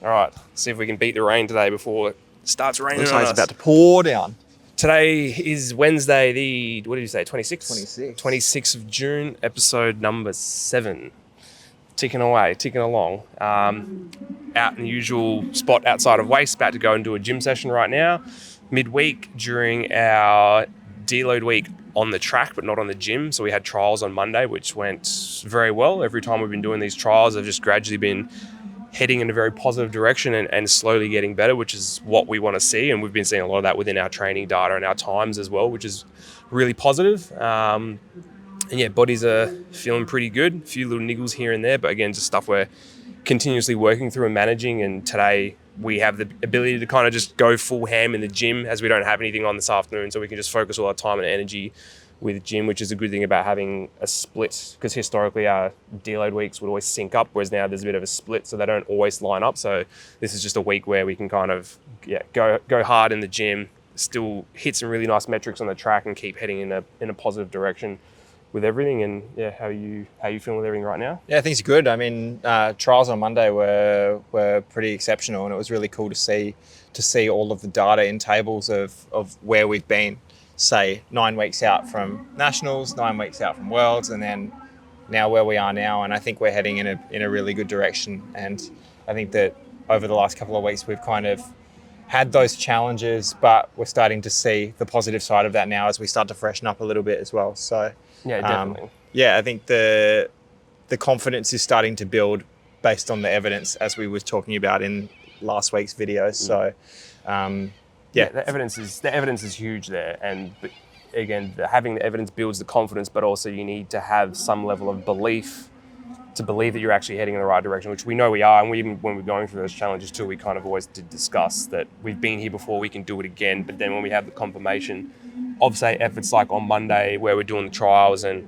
All right, see if we can beat the rain today before it starts raining Looks on like us. it's about to pour down. Today is Wednesday, the, what did you say, 26th? 26th. 26th of June, episode number 7. Ticking away, ticking along. Out in the usual spot outside of Waste, about to go and do a gym session right now. Midweek during our deload week on the track, but not on the gym. So we had trials on Monday, which went very well. Every time we've been doing these trials, I've just gradually been heading in a very positive direction and slowly getting better, which is what we want to see. And we've been seeing a lot of that within our training data and our times as well, which is really positive. And yeah, bodies are feeling pretty good. A few little niggles here and there, but again, just stuff we're continuously working through and managing. And today we have the ability to kind of just go full ham in the gym, as we don't have anything on this afternoon. So we can just focus all our time and energy with gym, which is a good thing about having a split, because historically our deload weeks would always sync up, whereas now there's a bit of a split, so they don't always line up. So this is just a week where we can kind of go hard in the gym, still hit some really nice metrics on the track, and keep heading in a positive direction with everything. And yeah, how are you feeling with everything right now? Yeah, things are good. I mean, trials on Monday were pretty exceptional, and it was really cool to see all of the data in tables of where we've been, say 9 weeks out from nationals, 9 weeks out from worlds, and then now where we are now. And I think we're heading in a really good direction. And I think that over the last couple of weeks we've kind of had those challenges, but we're starting to see the positive side of that now as we start to freshen up a little bit as well. So Yeah, definitely. I think the confidence is starting to build based on the evidence, as we were talking about in last week's video. So the evidence is huge there, and again, having the evidence builds the confidence, but also you need to have some level of belief to believe that you're actually heading in the right direction, which we know we are. And when we're going through those challenges too, we kind of always did discuss that we've been here before, we can do it again. But then when we have the confirmation of, say, efforts like on Monday where we're doing the trials and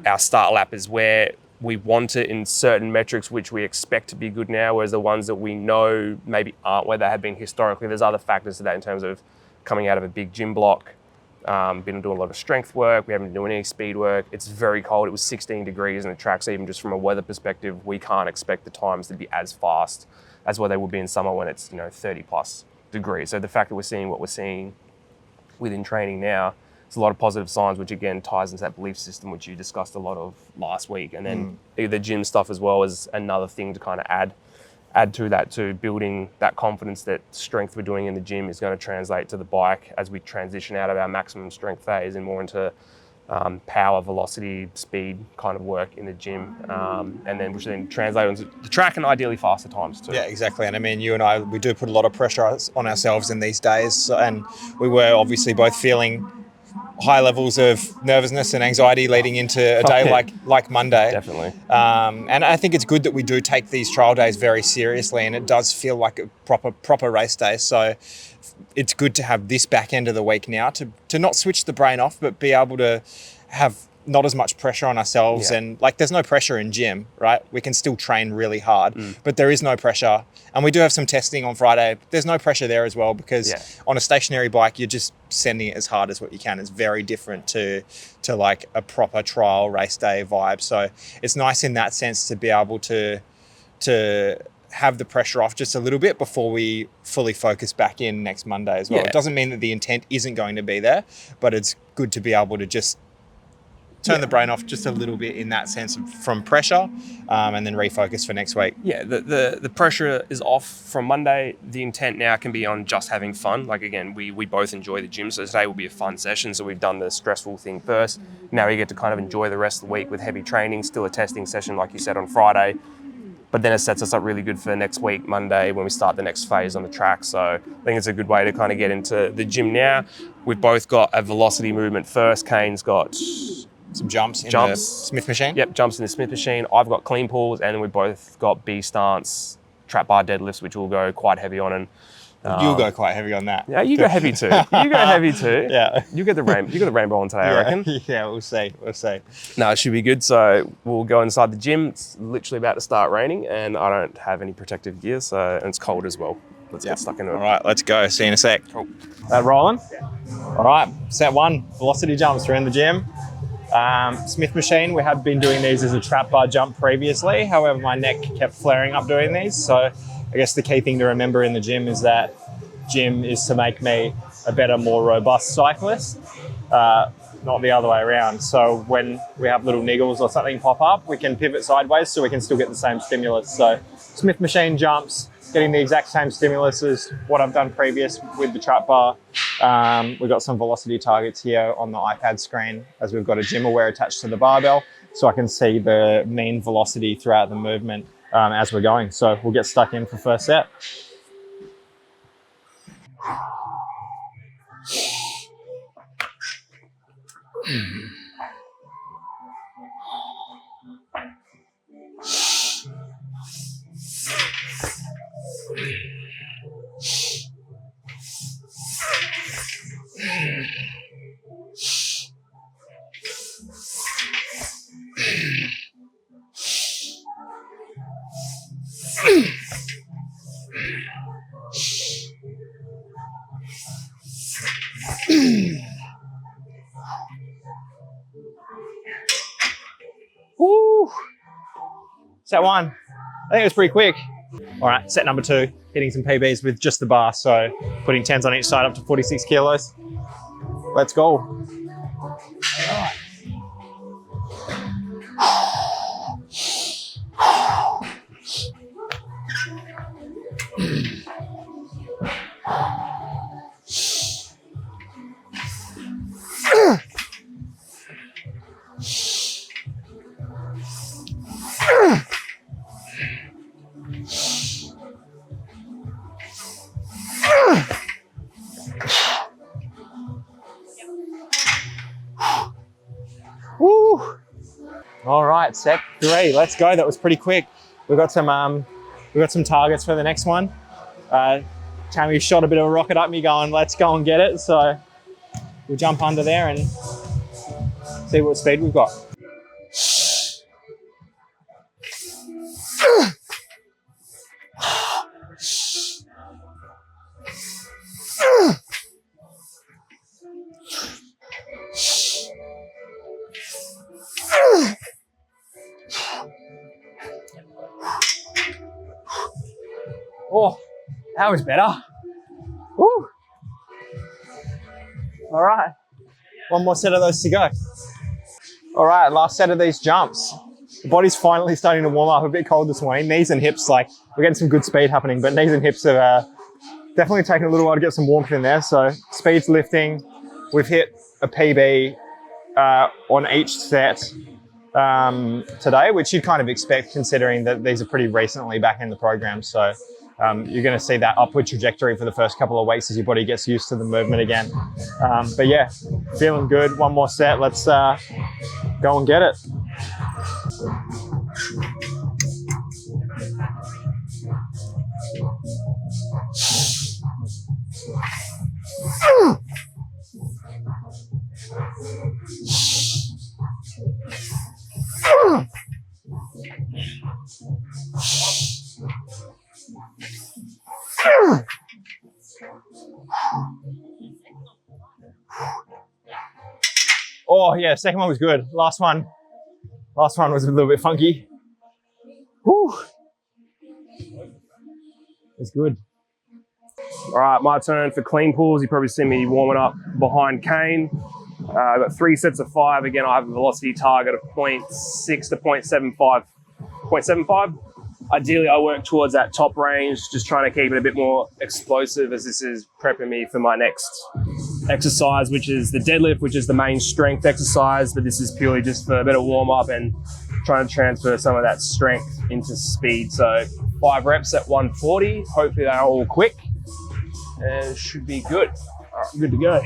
our start lap is where we want it in certain metrics, which we expect to be good now, whereas the ones that we know maybe aren't where they have been historically. There's other factors to that in terms of coming out of a big gym block, been doing a lot of strength work. We haven't been doing any speed work. It's very cold. It was 16 degrees in the tracks. Even just from a weather perspective, we can't expect the times to be as fast as what they would be in summer when it's 30 plus degrees. So the fact that we're seeing what we're seeing within training now, it's a lot of positive signs, which again ties into that belief system, which you discussed a lot of last week. And then the gym stuff as well is another thing to kind of add to that, to building that confidence that strength we're doing in the gym is going to translate to the bike as we transition out of our maximum strength phase and more into power, velocity, speed kind of work in the gym, and then which then translate onto the track and ideally faster times too. Yeah, exactly. And I mean, you and I, we do put a lot of pressure on ourselves in these days, and we were obviously both feeling high levels of nervousness and anxiety leading into a day like Monday. Definitely. And I think it's good that we do take these trial days very seriously, and it does feel like a proper race day. So it's good to have this back end of the week now to not switch the brain off, but be able to have not as much pressure on ourselves. Yeah. And like, there's no pressure in gym, right? We can still train really hard, but there is no pressure. And we do have some testing on Friday. There's no pressure there as well, because on a stationary bike, you're just sending it as hard as what you can. It's very different to like a proper trial race day vibe. So it's nice in that sense to be able to have the pressure off just a little bit before we fully focus back in next Monday as well. Yeah. It doesn't mean that the intent isn't going to be there, but it's good to be able to just turn the brain off just a little bit in that sense from pressure, and then refocus for next week. Yeah, the pressure is off from Monday. The intent now can be on just having fun. Like again, we both enjoy the gym, so today will be a fun session. So we've done the stressful thing first. Now we get to kind of enjoy the rest of the week with heavy training, still a testing session like you said on Friday. But then it sets us up really good for next week, Monday, when we start the next phase on the track. So I think it's a good way to kind of get into the gym now. We've both got a velocity movement first. Kane's got some jumps in the Smith machine. Yep, jumps in the Smith machine. I've got clean pulls, and we've both got B stance trap bar deadlifts, which we'll go quite heavy on. And you'll go quite heavy on that. Yeah, you go heavy too. You go heavy too. Yeah, you get the rainbow on today, I reckon. Yeah, we'll see. No, it should be good. So we'll go inside the gym. It's literally about to start raining, and I don't have any protective gear, and it's cold as well. Let's get stuck into it. All right, let's go. See you in a sec. Cool. Rolling? All right, set one, velocity jumps. We're in the gym. Smith machine, we had been doing these as a trap bar jump previously. However, my neck kept flaring up doing these. So I guess the key thing to remember in the gym is that gym is to make me a better, more robust cyclist, not the other way around. So when we have little niggles or something pop up, we can pivot sideways so we can still get the same stimulus. So Smith machine jumps, getting the exact same stimulus as what I've done previous with the trap bar. We've got some velocity targets here on the iPad screen as we've got a gym aware attached to the barbell, so I can see the mean velocity throughout the movement as we're going. So we'll get stuck in for first set. Woo! Set one. I think it was pretty quick. All right, set number 2, hitting some PBs with just the bar. So putting 10s on each side up to 46 kilos. Let's go. Woo! All right, set 3. Let's go. That was pretty quick. We've got some targets for the next one. Tammy shot a bit of a rocket up me going, let's go and get it. So we'll jump under there and see what speed we've got. Oh, that was better. Woo. All right, one more set of those to go. All right, last set of these jumps. The body's finally starting to warm up. A bit cold this morning. Knees and hips, like we're getting some good speed happening, but knees and hips have definitely taken a little while to get some warmth in there. So speed's lifting. We've hit a PB on each set today, which you'd kind of expect considering that these are pretty recently back in the program. So you're going to see that upward trajectory for the first couple of weeks as your body gets used to the movement again. But yeah, feeling good. One more set. Let's go and get it. Oh yeah, second one was good. Last one was a little bit funky. Whew. It's good. All right, my turn for clean pulls. You probably see me warming up behind Kane. I've got 3 sets of 5. Again, I have a velocity target of 0.6 to 0.75. Ideally, I work towards that top range, just trying to keep it a bit more explosive as this is prepping me for my next exercise, which is the deadlift, which is the main strength exercise, but this is purely just for a bit of warm up and trying to transfer some of that strength into speed. So 5 reps at 140. Hopefully they're all quick and it should be good. All right, good to go.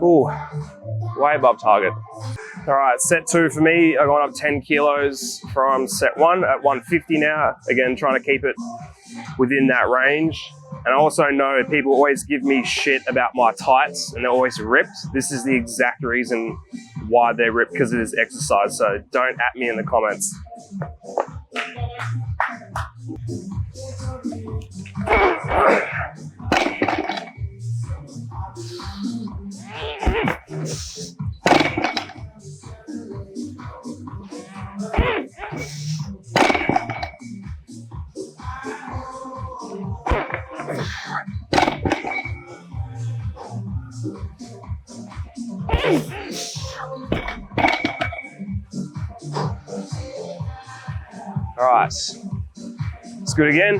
Oh, way above target. All right, set 2 for me. I've gone up 10 kilos from set 1 at 150 now. Again, trying to keep it within that range. And I also know people always give me shit about my tights and they're always ripped. This is the exact reason why they're ripped, because it is exercise. So don't at me in the comments. All right, it's good again.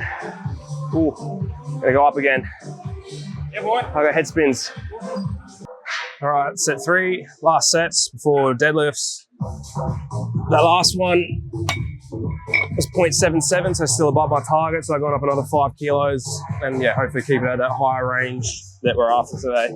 Ooh, gonna go up again. Yeah, boy. I got head spins. All right, set 3, last sets before deadlifts. That last one was 0.77, so still above my target. So I've gone up another 5 kilos, and yeah, hopefully keep it at that higher range that we're after today.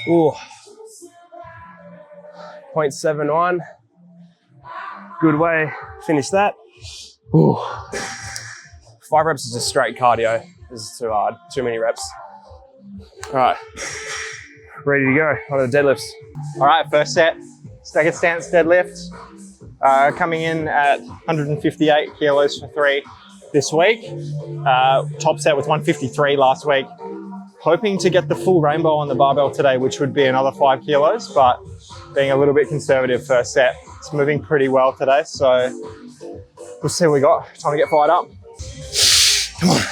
Ooh, 0.71. Good way. Finish that. Ooh. 5 reps is just straight cardio. This is too hard. Too many reps. All right. Ready to go. On to the deadlifts. All right, first set, staggered stance deadlift. Coming in at 158 kilos for 3 this week. Top set was 153 last week. Hoping to get the full rainbow on the barbell today, which would be another 5 kilos, but being a little bit conservative first set. It's moving pretty well today, so we'll see what we got. Time to get fired up. Come on.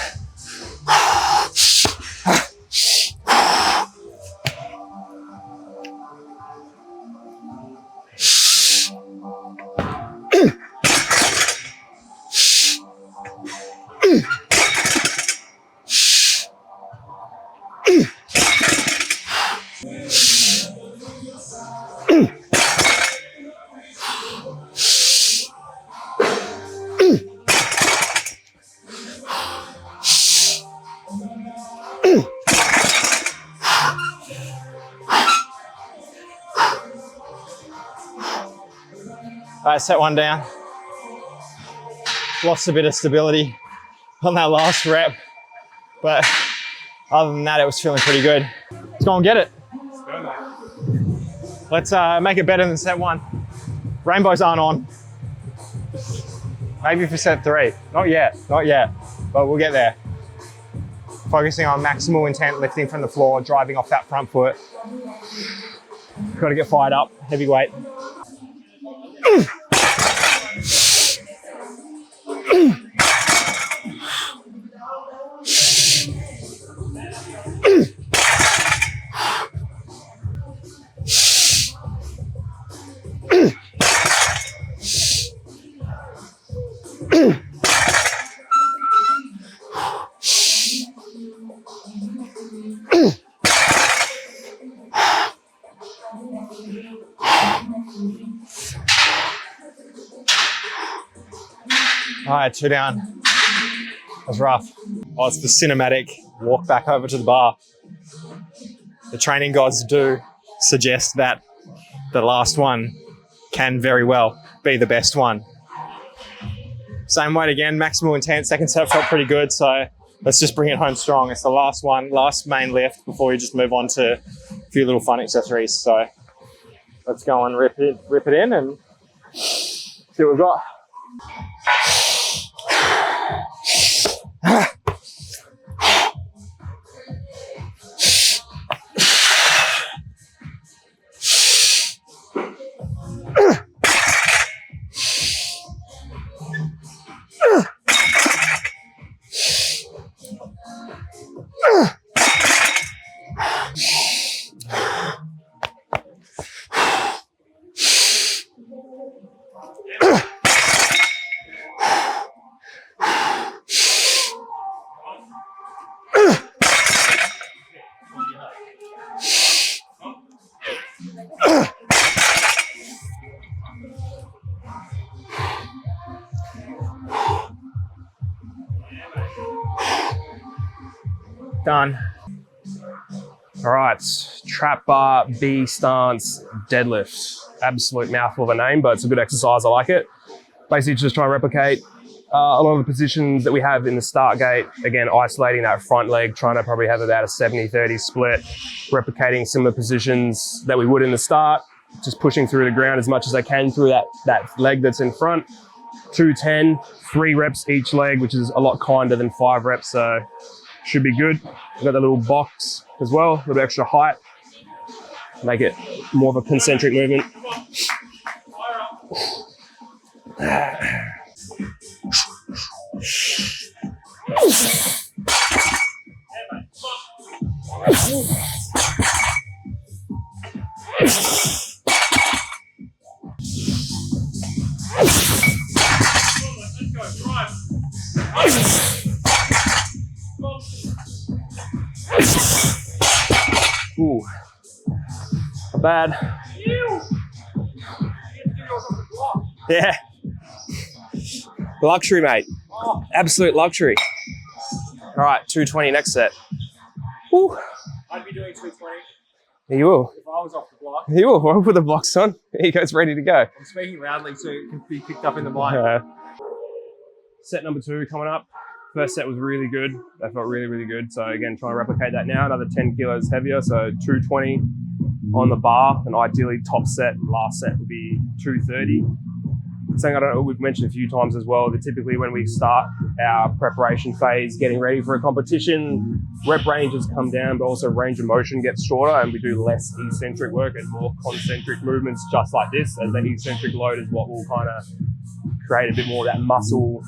All right, set 1 down. Lost a bit of stability on that last rep, but other than that, it was feeling pretty good. Let's go and get it. Let's make it better than set 1. Rainbows aren't on. Maybe for set 3. Not yet, but we'll get there. Focusing on maximal intent, lifting from the floor, driving off that front foot. Got to get fired up, heavy weight. All right, 2 down. That was rough. Oh, it's the cinematic walk back over to the bar. The training gods do suggest that the last one can very well be the best one. Same weight again, maximal intent. Second set felt pretty good, so let's just bring it home strong. It's the last one, last main lift before we just move on to a few little fun accessories. So let's go and rip it in and see what we've got. Done. All right, trap bar, B stance, deadlift. Absolute mouthful of a name, but it's a good exercise. I like it. Basically, just try and replicate a lot of the positions that we have in the start gate. Again, isolating that front leg, trying to probably have about a 70-30 split, replicating similar positions that we would in the start, just pushing through the ground as much as I can through that leg that's in front. 210, 3 reps each leg, which is a lot kinder than 5 reps, so should be good. We've got the little box as well, a little bit extra height, make it more of a concentric movement. Ooh, not bad. Yeah. Luxury, mate. Absolute luxury. All right, 220 next set. Woo. I'd be doing 220 You will. if I was off the block. You will. I'll put the box on. He goes ready to go. I'm speaking loudly so it can be picked up in the mic. Set number 2 coming up. First set was really good. That felt really, really good. So again, trying to replicate that now. Another 10 kilos heavier. So 220 on the bar. And ideally top set, last set would be 230. Something I don't know, we've mentioned a few times as well, that typically when we start our preparation phase, getting ready for a competition, rep ranges come down, but also range of motion gets shorter and we do less eccentric work and more concentric movements just like this, as the eccentric load is what will kind of create a bit more of that muscle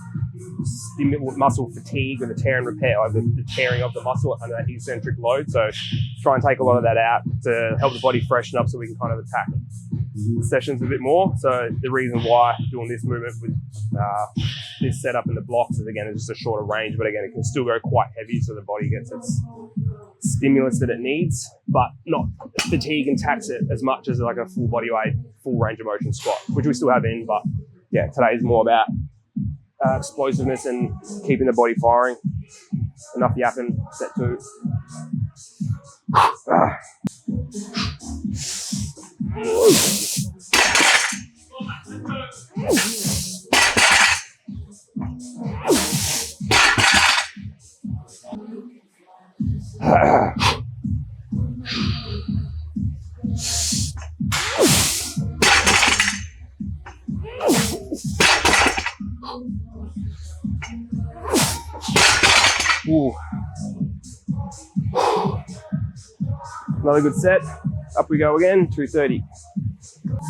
fatigue and the tear and repair, or the tearing of the muscle under that eccentric load. So try and take a lot of that out to help the body freshen up so we can kind of attack the sessions a bit more. So the reason why doing this movement with this setup in the blocks is, again, it's just a shorter range, but again, it can still go quite heavy so the body gets its stimulus that it needs, but not fatigue and tax it as much as like a full body weight, full range of motion squat, which we still have in, but yeah, today is more about explosiveness and keeping the body firing. Enough yapping, set 2. Ooh. Another good set. Up we go again, 230.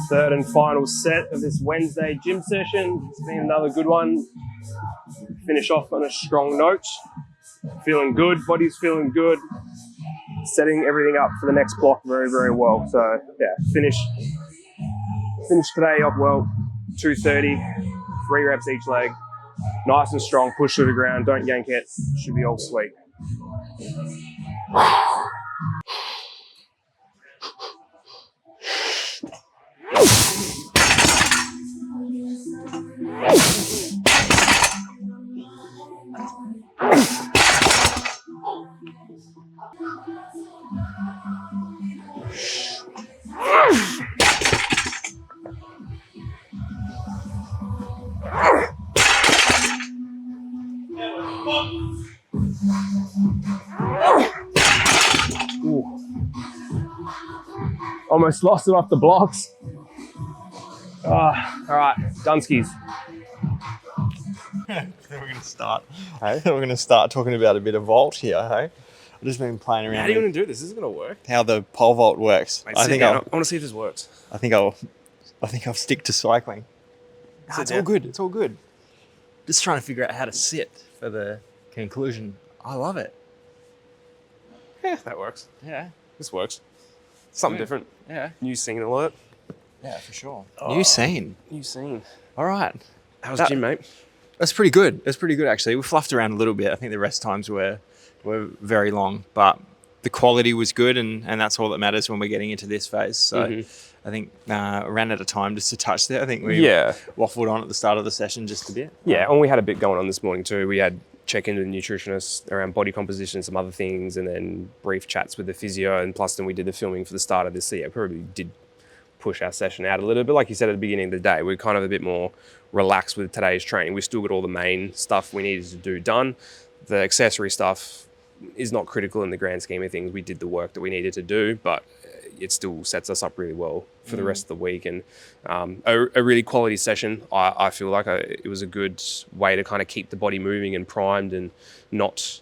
Third and final set of this Wednesday gym session. It's been another good one. Finish off on a strong note. Feeling good, body's feeling good. Setting everything up for the next block very, very well. So yeah, finish today off well, 230, 3 reps each leg. Nice and strong, push to the ground, don't yank it. Should be all sweet. Ooh. Almost lost it off the blocks. All right, Dunskies. Then we're going to start. Hey, we're going to start talking about a bit of vault here. Hey, I've just been playing around. How are you going to do this? This isn't going to work. How the pole vault works. Mate, I want to see if this works. I think I'll stick to cycling. It's all good. It's all good. Just trying to figure out how to sit for the conclusion. I love it. Yeah, that works. Yeah. This works. Something different. Yeah. New scene alert. Yeah, for sure. Oh. New scene. New scene. All right. How's gym, mate? That's pretty good. That's pretty good, actually. We fluffed around a little bit. I think the rest times were very long, but the quality was good, and that's all that matters when we're getting into this phase. So I think ran out of time just to touch there. I think we waffled on at the start of the session just a bit. Yeah, and we had a bit going on this morning too. We had check into the nutritionist around body composition and some other things, and then brief chats with the physio. And plus then we did the filming for the start of this. So yeah, probably did push our session out a little bit. Like you said at the beginning of the day, we're kind of a bit more relaxed with today's training. We still got all the main stuff we needed to do done. The accessory stuff is not critical in the grand scheme of things. We did the work that we needed to do, but it still sets us up really well for the rest of the week. And a really quality session. I feel like it was a good way to kind of keep the body moving and primed and not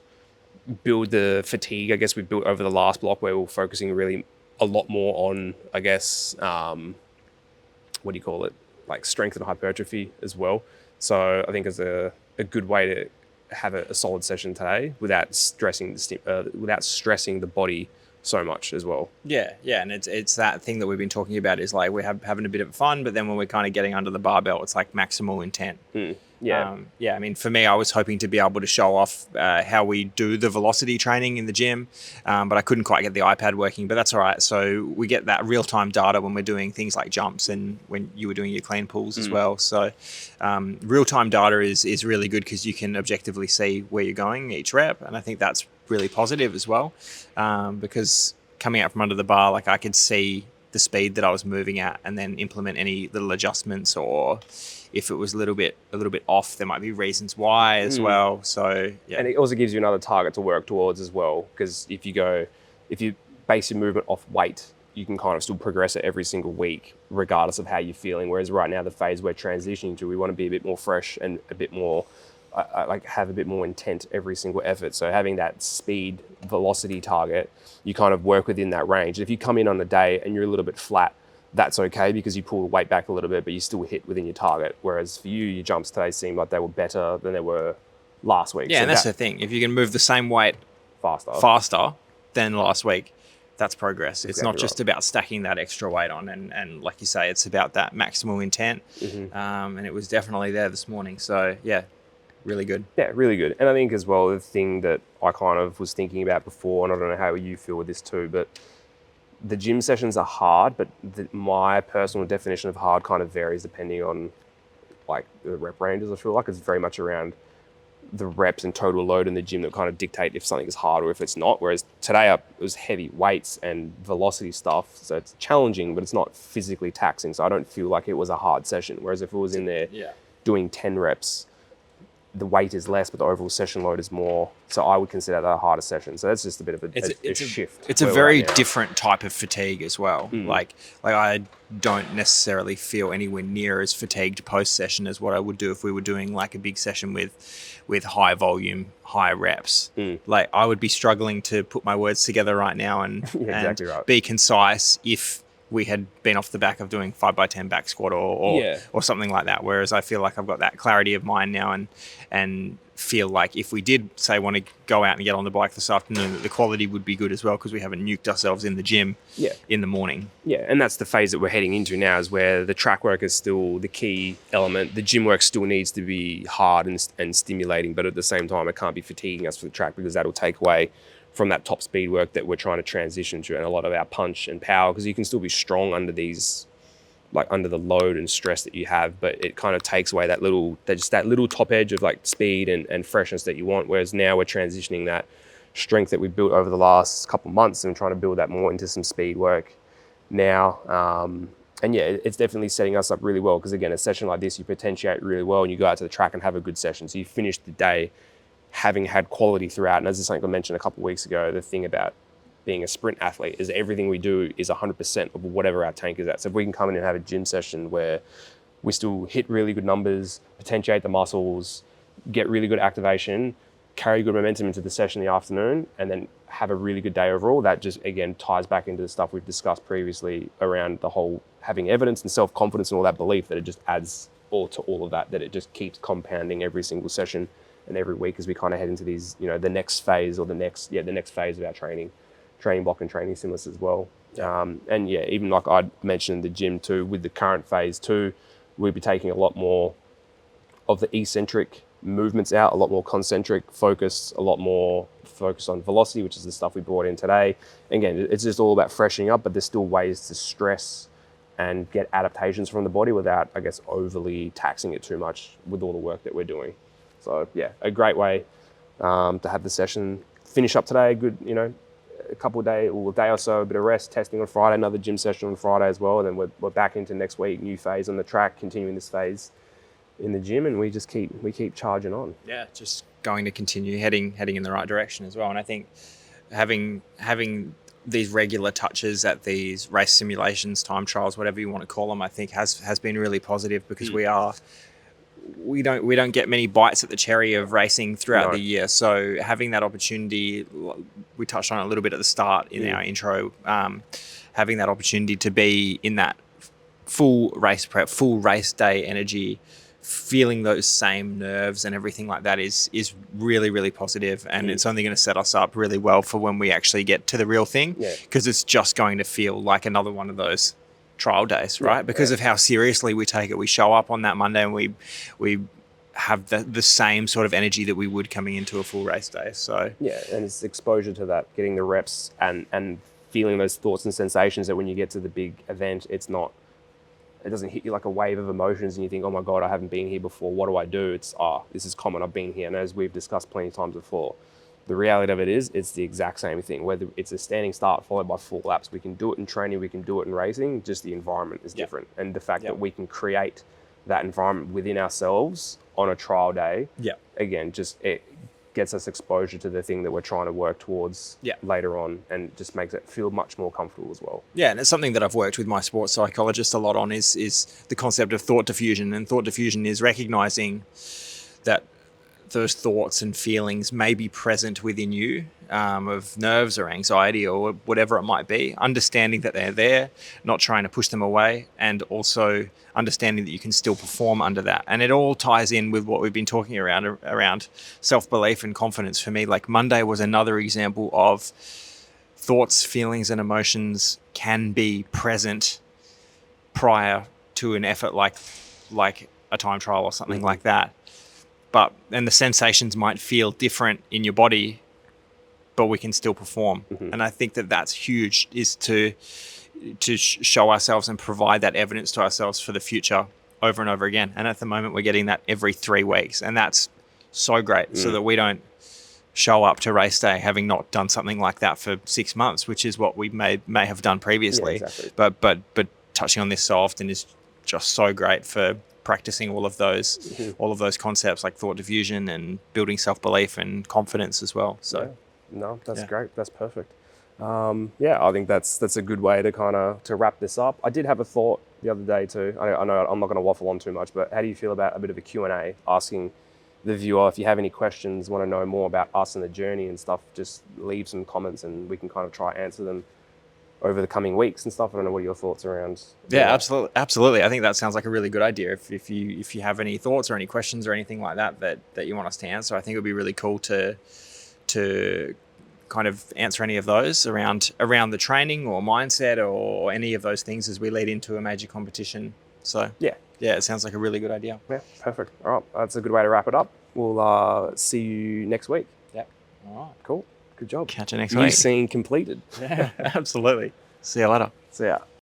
build the fatigue, I guess, we built over the last block, where we're focusing really a lot more on, I guess, what do you call it? Like strength and hypertrophy as well. So I think it's a good way to have a solid session today without stressing the body so much as well. Yeah, and it's that thing that we've been talking about, is like we're having a bit of fun, but then when we're kind of getting under the barbell, it's like maximal intent. Yeah. I mean, for me, I was hoping to be able to show off how we do the velocity training in the gym, but I couldn't quite get the iPad working, but that's all right. So we get that real-time data when we're doing things like jumps and when you were doing your clean pulls as well. So real-time data is really good because you can objectively see where you're going each rep. And I think that's really positive as well, because coming out from under the bar, like I could see the speed that I was moving at and then implement any little adjustments, or if it was a little bit off, there might be reasons why as well. So yeah. And it also gives you another target to work towards as well, because if you base your movement off weight, you can kind of still progress it every single week regardless of how you're feeling. Whereas right now, the phase we're transitioning to, we want to be a bit more fresh and a bit more like have a bit more intent every single effort. So having that speed velocity target, you kind of work within that range. If you come in on a day and you're a little bit flat, that's okay because you pull the weight back a little bit, but you still hit within your target. Whereas for you, your jumps today seemed like they were better than they were last week. Yeah, so and that's the thing. If you can move the same weight faster than last week, that's progress. It's not just about stacking that extra weight on. And like you say, it's about that maximal intent. And it was definitely there this morning. So yeah, really good. Yeah, really good. And I think as well, the thing that I kind of was thinking about before, and I don't know how you feel with this too, but the gym sessions are hard, but my personal definition of hard kind of varies depending on like the rep ranges. I feel like it's very much around the reps and total load in the gym that kind of dictate if something is hard or if it's not. Whereas today it was heavy weights and velocity stuff, so it's challenging, but it's not physically taxing. So I don't feel like it was a hard session. Whereas if it was in there doing 10 reps, the weight is less, but the overall session load is more. So I would consider that a harder session. So that's just a bit of a shift. It's a very different type of fatigue as well. Like I don't necessarily feel anywhere near as fatigued post-session as what I would do if we were doing like a big session with high volume, high reps. Like I would be struggling to put my words together right now and be concise if we had been off the back of doing 5x10 back squat or something like that. Whereas I feel like I've got that clarity of mind now and feel like if we did say want to go out and get on the bike this afternoon, the quality would be good as well because we haven't nuked ourselves in the gym in the morning. Yeah, and that's the phase that we're heading into now, is where the track work is still the key element. The gym work still needs to be hard and stimulating, but at the same time, it can't be fatiguing us for the track because that'll take away from that top speed work that we're trying to transition to, and a lot of our punch and power, because you can still be strong under these, like under the load and stress that you have, but it kind of takes away that little top edge of like speed and freshness that you want. Whereas now we're transitioning that strength that we built over the last couple of months and trying to build that more into some speed work now. And yeah, it's definitely setting us up really well because again, a session like this, you potentiate really well and you go out to the track and have a good session. So you finish the day having had quality throughout. And as something I mentioned a couple of weeks ago, the thing about being a sprint athlete is everything we do is 100% of whatever our tank is at. So if we can come in and have a gym session where we still hit really good numbers, potentiate the muscles, get really good activation, carry good momentum into the session in the afternoon, and then have a really good day overall, that just, again, ties back into the stuff we've discussed previously around the whole having evidence and self-confidence and all that belief, that it just adds all to all of that it just keeps compounding every single session and every week as we kind of head into these, the next phase or the next phase of our training block and training stimulus as well. And yeah, even like I mentioned the gym too, with the current phase two, we'll be taking a lot more of the eccentric movements out, a lot more concentric focus, a lot more focus on velocity, which is the stuff we brought in today. Again, it's just all about freshening up, but there's still ways to stress and get adaptations from the body without, I guess, overly taxing it too much with all the work that we're doing. So yeah, a great way to have the session finish up today. Good, a couple of days or a day or so, a bit of rest, testing on Friday, another gym session on Friday as well. And then we're back into next week, new phase on the track, continuing this phase in the gym, and we keep charging on. Yeah, just going to continue heading in the right direction as well. And I think having these regular touches at these race simulations, time trials, whatever you want to call them, I think has been really positive, because we don't get many bites at the cherry of racing throughout the year. So having that opportunity, we touched on it a little bit at the start in our intro, having that opportunity to be in that full race prep, full race day energy, feeling those same nerves and everything like that is really, really positive. And it's only going to set us up really well for when we actually get to the real thing, because it's just going to feel like another one of those trial days, right? Because of how seriously we take it. We show up on that Monday and we have the same sort of energy that we would coming into a full race day. So and it's exposure to that, getting the reps and feeling those thoughts and sensations that when you get to the big event, it doesn't hit you like a wave of emotions and you think, oh my God, I haven't been here before. What do I do? It's, this is common. I've been here. And as we've discussed plenty of times before, the reality of it is it's the exact same thing. Whether it's a standing start followed by 4 laps, we can do it in training, we can do it in racing, just the environment is different. And the fact that we can create that environment within ourselves on a trial day, again, just it gets us exposure to the thing that we're trying to work towards later on, and just makes it feel much more comfortable as well. Yeah, and it's something that I've worked with my sports psychologist a lot on is the concept of thought diffusion. And thought diffusion is recognizing that those thoughts and feelings may be present within you, of nerves or anxiety or whatever it might be, understanding that they're there, not trying to push them away, and also understanding that you can still perform under that. And it all ties in with what we've been talking around self-belief and confidence. For me, like Monday was another example of thoughts, feelings, and emotions can be present prior to an effort like a time trial or something like that. And the sensations might feel different in your body, but we can still perform. And I think that that's huge, is to show ourselves and provide that evidence to ourselves for the future over and over again. And at the moment, we're getting that every 3 weeks. And that's so great, so that we don't show up to race day having not done something like that for 6 months, which is what we may have done previously. But touching on this so often is just so great for practicing all of those concepts like thought diffusion and building self-belief and confidence as well. So no, that's great. That's perfect. I think that's a good way to wrap this up. I did have a thought the other day too. I know I'm not going to waffle on too much, but how do you feel about a bit of a Q&A, asking the viewer if you have any questions, want to know more about us and the journey and stuff, just leave some comments and we can kind of try answer them over the coming weeks and stuff. I don't know what your thoughts around. Yeah, absolutely. I think that sounds like a really good idea. If you have any thoughts or any questions or anything like that you want us to answer, I think it would be really cool to kind of answer any of those around the training or mindset or any of those things as we lead into a major competition. So yeah, it sounds like a really good idea. Yeah, perfect. All right, that's a good way to wrap it up. We'll see you next week. Yeah. All right. Cool. Good job. Catch you next New week. scene completed. Yeah, absolutely. See you later. See ya.